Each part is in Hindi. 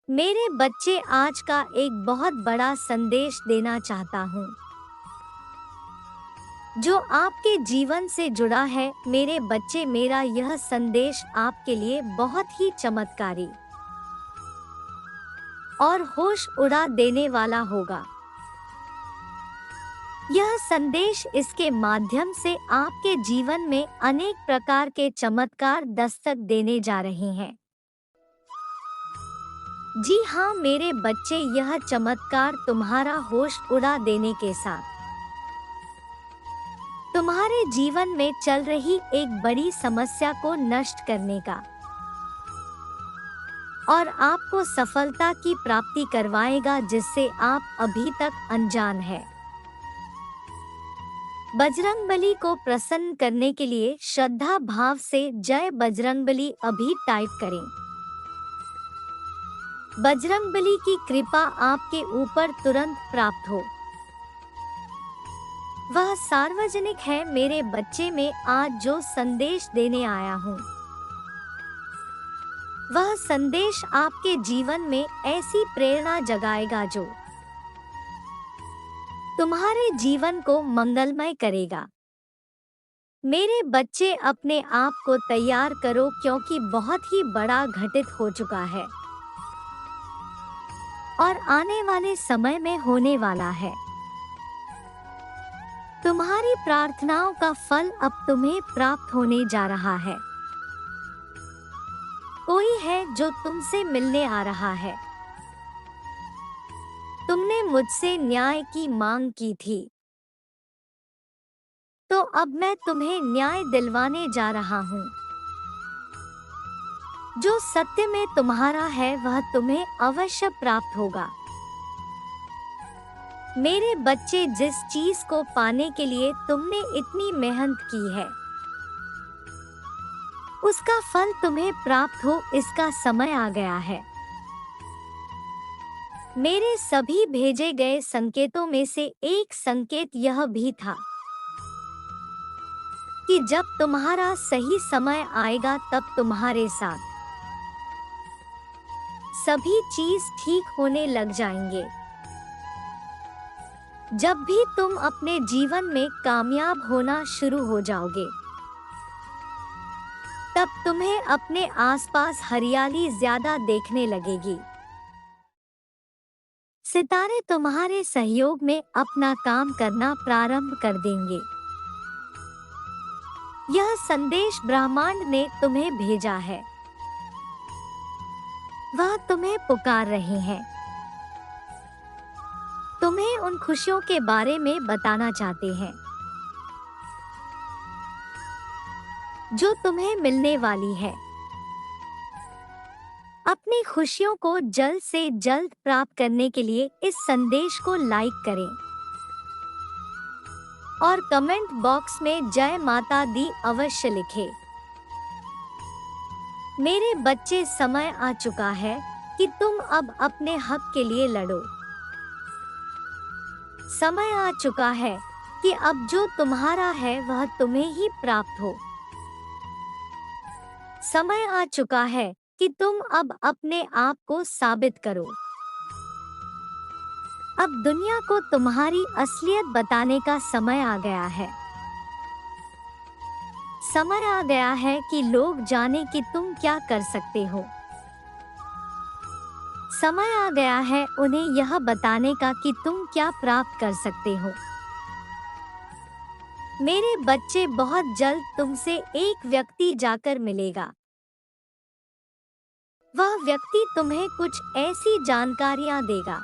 मेरे बच्चे, आज का एक बहुत बड़ा संदेश देना चाहता हूँ जो आपके जीवन से जुड़ा है। मेरे बच्चे, मेरा यह संदेश आपके लिए बहुत ही चमत्कारी और होश उड़ा देने वाला होगा। यह संदेश इसके माध्यम से आपके जीवन में अनेक प्रकार के चमत्कार दस्तक देने जा रहे हैं। जी हाँ मेरे बच्चे, यह चमत्कार तुम्हारा होश उड़ा देने के साथ तुम्हारे जीवन में चल रही एक बड़ी समस्या को नष्ट करने का और आपको सफलता की प्राप्ति करवाएगा, जिससे आप अभी तक अनजान हैं। बजरंगबली को प्रसन्न करने के लिए श्रद्धा भाव से जय बजरंगबली अभी टाइप करें। बजरंगबली की कृपा आपके ऊपर तुरंत प्राप्त हो। वह सार्वजनिक है मेरे बच्चे। में आज जो संदेश देने आया हूँ, वह संदेश आपके जीवन में ऐसी प्रेरणा जगाएगा जो तुम्हारे जीवन को मंगलमय करेगा। मेरे बच्चे, अपने आप को तैयार करो, क्योंकि बहुत ही बड़ा घटित हो चुका है और आने वाले समय में होने वाला है। तुम्हारी प्रार्थनाओं का फल अब तुम्हें प्राप्त होने जा रहा है। कोई है जो तुमसे मिलने आ रहा है। तुमने मुझसे न्याय की मांग की थी, तो अब मैं तुम्हें न्याय दिलवाने जा रहा हूँ। जो सत्य में तुम्हारा है वह तुम्हें अवश्य प्राप्त होगा। मेरे बच्चे, जिस चीज को पाने के लिए तुमने इतनी मेहनत की है, उसका फल तुम्हें प्राप्त हो, इसका समय आ गया है। मेरे सभी भेजे गए संकेतों में से एक संकेत यह भी था कि जब तुम्हारा सही समय आएगा, तब तुम्हारे साथ सभी चीज ठीक होने लग जाएंगे। जब भी तुम अपने जीवन में कामयाब होना शुरू हो जाओगे, तब तुम्हें अपने आसपास हरियाली ज्यादा देखने लगेगी। सितारे तुम्हारे सहयोग में अपना काम करना प्रारंभ कर देंगे। यह संदेश ब्रह्मांड ने तुम्हें भेजा है। वह तुम्हें पुकार रहे हैं। तुम्हें उन खुशियों के बारे में बताना चाहते हैं जो तुम्हें मिलने वाली है। अपनी खुशियों को जल्द से जल्द प्राप्त करने के लिए इस संदेश को लाइक करें और कमेंट बॉक्स में जय माता दी अवश्य लिखें। मेरे बच्चे, समय आ चुका है कि तुम अब अपने हक के लिए लड़ो। समय आ चुका है कि अब जो तुम्हारा है वह तुम्हें ही प्राप्त हो। समय आ चुका है कि तुम अब अपने आप को साबित करो। अब दुनिया को तुम्हारी असलियत बताने का समय आ गया है। समय आ गया है कि लोग जाने कि तुम क्या कर सकते हो। समय आ गया है उन्हें यह बताने का कि तुम क्या प्राप्त कर सकते हो। मेरे बच्चे, बहुत जल्द तुमसे एक व्यक्ति जाकर मिलेगा। वह व्यक्ति तुम्हें कुछ ऐसी जानकारियां देगा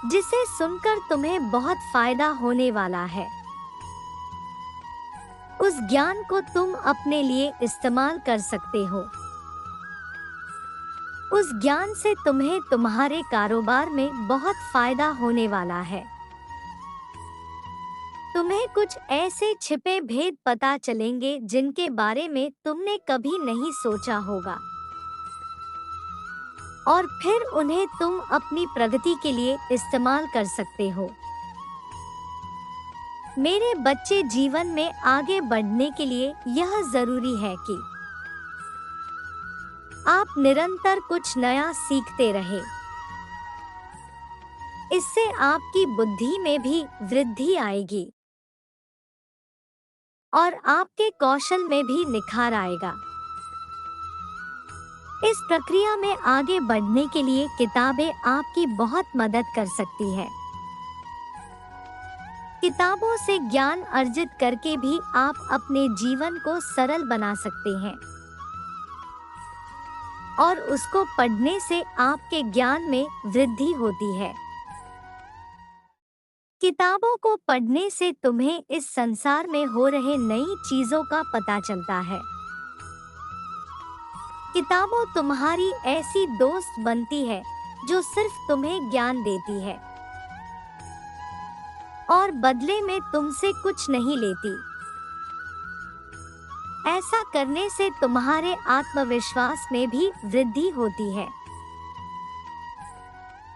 जिसे सुनकर तुम्हें बहुत फायदा होने वाला है। उस ज्ञान को तुम अपने लिए इस्तेमाल कर सकते हो। उस ज्ञान से तुम्हें तुम्हारे कारोबार में बहुत फायदा होने वाला है। तुम्हें कुछ ऐसे छिपे भेद पता चलेंगे जिनके बारे में तुमने कभी नहीं सोचा होगा, और फिर उन्हें तुम अपनी प्रगति के लिए इस्तेमाल कर सकते हो। मेरे बच्चे, जीवन में आगे बढ़ने के लिए यह जरूरी है कि आप निरंतर कुछ नया सीखते रहे। इससे आपकी बुद्धि में भी वृद्धि आएगी और आपके कौशल में भी निखार आएगा। इस प्रक्रिया में आगे बढ़ने के लिए किताबें आपकी बहुत मदद कर सकती है। किताबों से ज्ञान अर्जित करके भी आप अपने जीवन को सरल बना सकते हैं और उसको पढ़ने से आपके ज्ञान में वृद्धि होती है। किताबों को पढ़ने से तुम्हें इस संसार में हो रहे नई चीजों का पता चलता है। किताबों तुम्हारी ऐसी दोस्त बनती है जो सिर्फ तुम्हें ज्ञान देती है और बदले में तुमसे कुछ नहीं लेती। ऐसा करने से तुम्हारे आत्मविश्वास में भी वृद्धि होती है।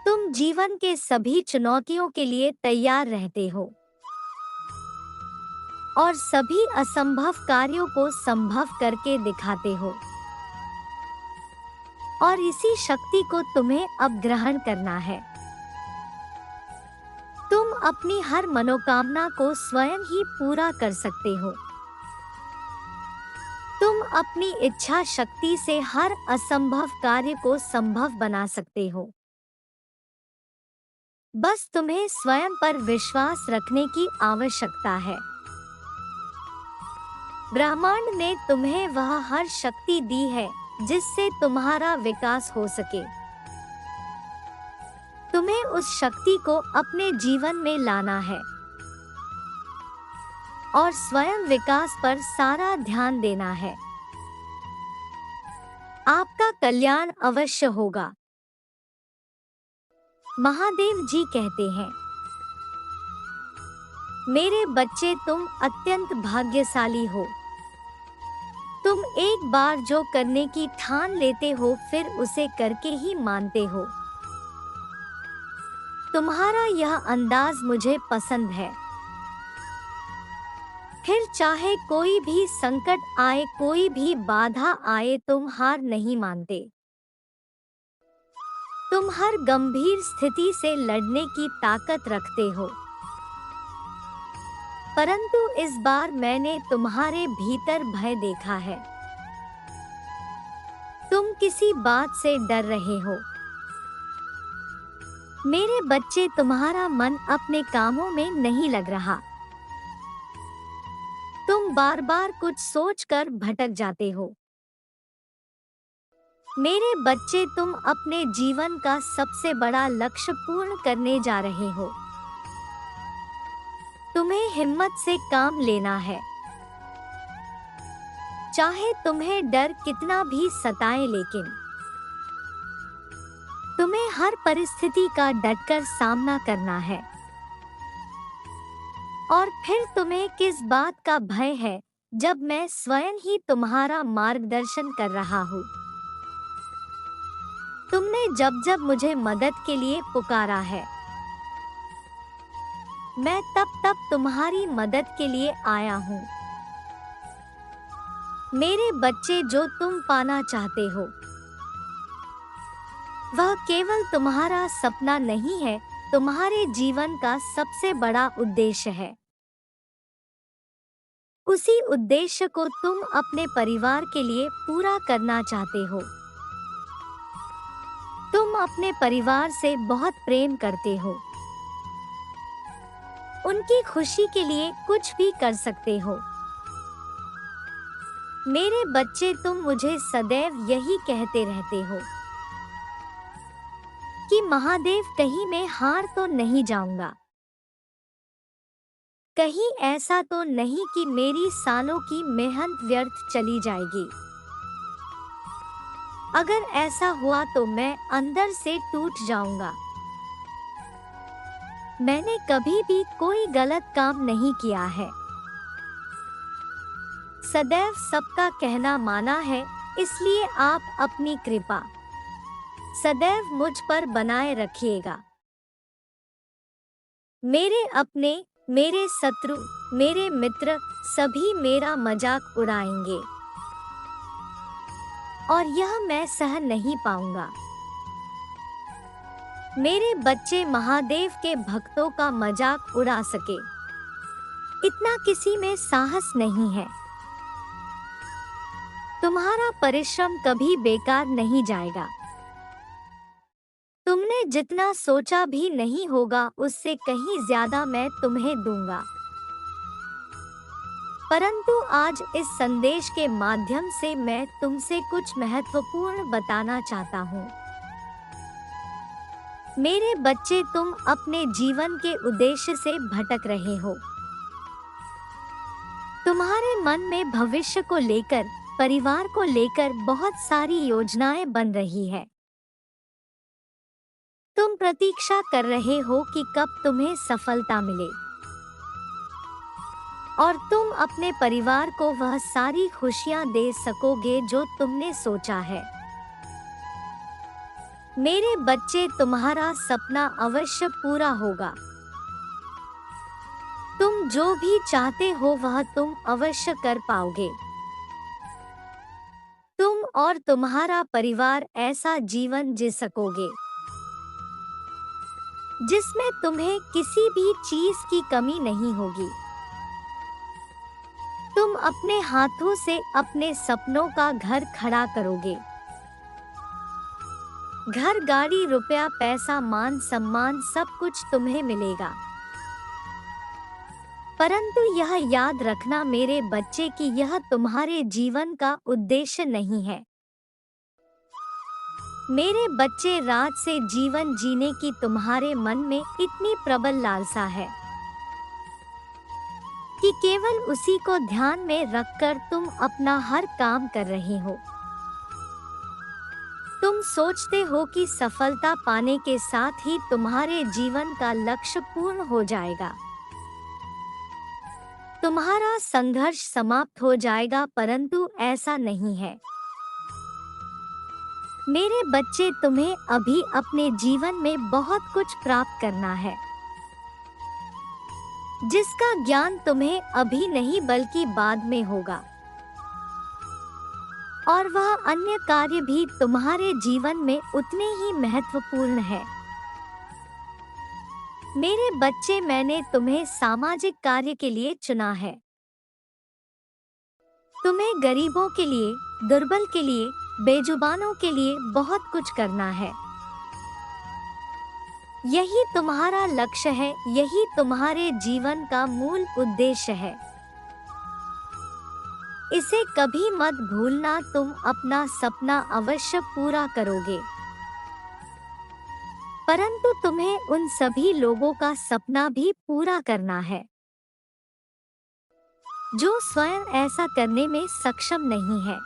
तुम जीवन के सभी चुनौतियों के लिए तैयार रहते हो और सभी असंभव कार्यों को संभव करके दिखाते हो और इसी शक्ति को तुम्हें अब ग्रहण करना है। तुम अपनी हर मनोकामना को स्वयं ही पूरा कर सकते हो। तुम अपनी इच्छा शक्ति से हर असंभव कार्य को संभव बना सकते हो। बस तुम्हें स्वयं पर विश्वास रखने की आवश्यकता है। ब्रह्मांड ने तुम्हें वह हर शक्ति दी है जिससे तुम्हारा विकास हो सके। तुम्हें उस शक्ति को अपने जीवन में लाना है और स्वयं विकास पर सारा ध्यान देना है। आपका कल्याण अवश्य होगा। महादेव जी कहते हैं, मेरे बच्चे तुम अत्यंत भाग्यशाली हो। तुम एक बार जो करने की ठान लेते हो फिर उसे करके ही मानते हो। तुम्हारा यह अंदाज मुझे पसंद है। फिर चाहे कोई भी संकट आए, कोई भी बाधा आए, तुम हार नहीं मानते। तुम हर गंभीर स्थिति से लड़ने की ताकत रखते हो। परंतु इस बार मैंने तुम्हारे भीतर भय देखा है। तुम किसी बात से डर रहे हो। मेरे बच्चे, तुम्हारा मन अपने कामों में नहीं लग रहा। तुम बार बार कुछ सोचकर भटक जाते हो। मेरे बच्चे, तुम अपने जीवन का सबसे बड़ा लक्ष्य पूर्ण करने जा रहे हो। तुम्हें हिम्मत से काम लेना है। चाहे तुम्हें डर कितना भी सताए, लेकिन तुम्हें हर परिस्थिति का डटकर सामना करना है। और फिर तुम्हें किस बात का भय है जब मैं स्वयं ही तुम्हारा मार्गदर्शन कर रहा हूँ। तुमने जब जब मुझे मदद के लिए पुकारा है, मैं तब तब तुम्हारी मदद के लिए आया हूँ। मेरे बच्चे, जो तुम पाना चाहते हो वह केवल तुम्हारा सपना नहीं है, तुम्हारे जीवन का सबसे बड़ा उद्देश्य है। उसी उद्देश्य को तुम अपने परिवार के लिए पूरा करना चाहते हो। तुम अपने परिवार से बहुत प्रेम करते हो। उनकी खुशी के लिए कुछ भी कर सकते हो। मेरे बच्चे, तुम मुझे सदैव यही कहते रहते हो कि महादेव, कहीं मैं हार तो नहीं जाऊंगा। कहीं ऐसा तो नहीं कि मेरी सालों की मेहनत व्यर्थ चली जाएगी। अगर ऐसा हुआ तो मैं अंदर से टूट जाऊंगा। मैंने कभी भी कोई गलत काम नहीं किया है। सदैव सबका कहना माना है, इसलिए आप अपनी कृपा सदैव मुझ पर बनाए रखिएगा। मेरे अपने, मेरे शत्रु, मेरे मित्र सभी मेरा मजाक उड़ाएंगे। और यह मैं सहन नहीं पाऊंगा। मेरे बच्चे महादेव के भक्तों का मजाक उड़ा सके, इतना किसी में साहस नहीं है। तुम्हारा परिश्रम कभी बेकार नहीं जाएगा। तुमने जितना सोचा भी नहीं होगा उससे कहीं ज्यादा मैं तुम्हें दूंगा। परंतु आज इस संदेश के माध्यम से मैं तुमसे कुछ महत्वपूर्ण बताना चाहता हूँ। मेरे बच्चे, तुम अपने जीवन के उद्देश्य से भटक रहे हो। तुम्हारे मन में भविष्य को लेकर, परिवार को लेकर बहुत सारी योजनाएं बन रही है। तुम प्रतीक्षा कर रहे हो कि कब तुम्हें सफलता मिले और तुम अपने परिवार को वह सारी खुशियां दे सकोगे जो तुमने सोचा है। मेरे बच्चे, तुम्हारा सपना अवश्य पूरा होगा। तुम जो भी चाहते हो वह तुम अवश्य कर पाओगे। तुम और तुम्हारा परिवार ऐसा जीवन जी सकोगे जिसमें तुम्हें किसी भी चीज की कमी नहीं होगी। तुम अपने हाथों से अपने सपनों का घर खड़ा करोगे। घर, गाड़ी, रुपया, पैसा, मान सम्मान सब कुछ तुम्हें मिलेगा। परंतु यह याद रखना मेरे बच्चे कि यह तुम्हारे जीवन का उद्देश्य नहीं है। मेरे बच्चे, राज से जीवन जीने की तुम्हारे मन में इतनी प्रबल लालसा है कि केवल उसी को ध्यान में रखकर तुम अपना हर काम कर रहे हो। तुम सोचते हो कि सफलता पाने के साथ ही तुम्हारे जीवन का लक्ष्य पूर्ण हो जाएगा, तुम्हारा संघर्ष समाप्त हो जाएगा, परंतु ऐसा नहीं है। मेरे बच्चे, तुम्हें अभी अपने जीवन में बहुत कुछ प्राप्त करना है, जिसका ज्ञान तुम्हें अभी नहीं बल्कि बाद में होगा। और वह अन्य कार्य भी तुम्हारे जीवन में उतने ही महत्वपूर्ण है। मेरे बच्चे, मैंने तुम्हें सामाजिक कार्य के लिए चुना है। तुम्हें गरीबों के लिए, दुर्बल के लिए, बेजुबानों के लिए बहुत कुछ करना है। यही तुम्हारा लक्ष्य है, यही तुम्हारे जीवन का मूल उद्देश्य है। इसे कभी मत भूलना। तुम अपना सपना अवश्य पूरा करोगे, परंतु तुम्हें उन सभी लोगों का सपना भी पूरा करना है जो स्वयं ऐसा करने में सक्षम नहीं है।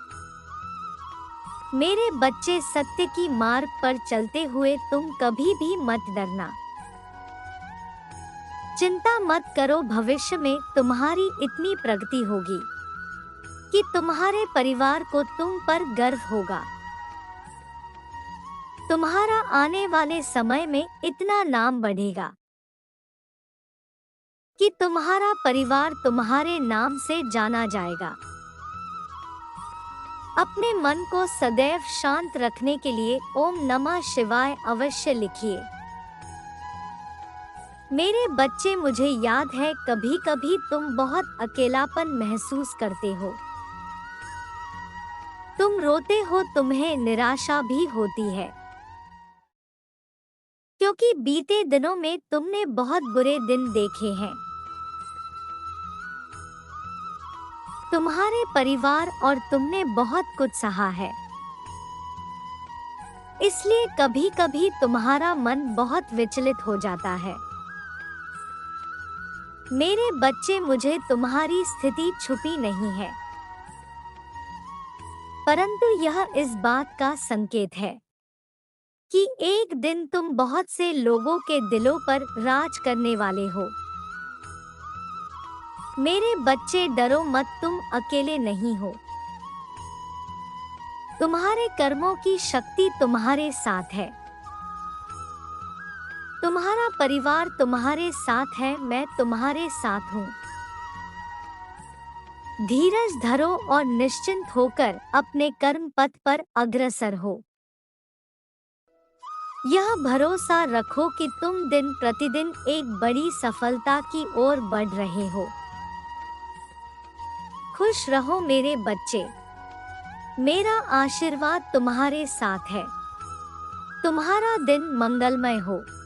मेरे बच्चे, सत्य की मार्ग पर चलते हुए तुम कभी भी मत डरना। चिंता मत करो, भविष्य में तुम्हारी इतनी प्रगति होगी कि तुम्हारे परिवार को तुम पर गर्व होगा। तुम्हारा आने वाले समय में इतना नाम बढ़ेगा कि तुम्हारा परिवार तुम्हारे नाम से जाना जाएगा। अपने मन को सदैव शांत रखने के लिए ओम नमः शिवाय अवश्य लिखिए। मेरे बच्चे, मुझे याद है कभी कभी तुम बहुत अकेलापन महसूस करते हो। तुम रोते हो, तुम्हें निराशा भी होती है, क्योंकि बीते दिनों में तुमने बहुत बुरे दिन देखे हैं। तुम्हारे परिवार और तुमने बहुत कुछ सहा है, इसलिए कभी कभी तुम्हारा मन बहुत विचलित हो जाता है। मेरे बच्चे, मुझे तुम्हारी स्थिति छुपी नहीं है, परंतु यह इस बात का संकेत है कि एक दिन तुम बहुत से लोगों के दिलों पर राज करने वाले हो। मेरे बच्चे, डरो मत, तुम अकेले नहीं हो। तुम्हारे कर्मों की शक्ति तुम्हारे साथ है। तुम्हारा परिवार तुम्हारे साथ है, मैं तुम्हारे साथ हूँ। धीरज धरो और निश्चिंत होकर अपने कर्म पथ पर अग्रसर हो। यह भरोसा रखो कि तुम दिन प्रतिदिन एक बड़ी सफलता की ओर बढ़ रहे हो। खुश रहो मेरे बच्चे। मेरा आशीर्वाद तुम्हारे साथ है। तुम्हारा दिन मंगलमय हो।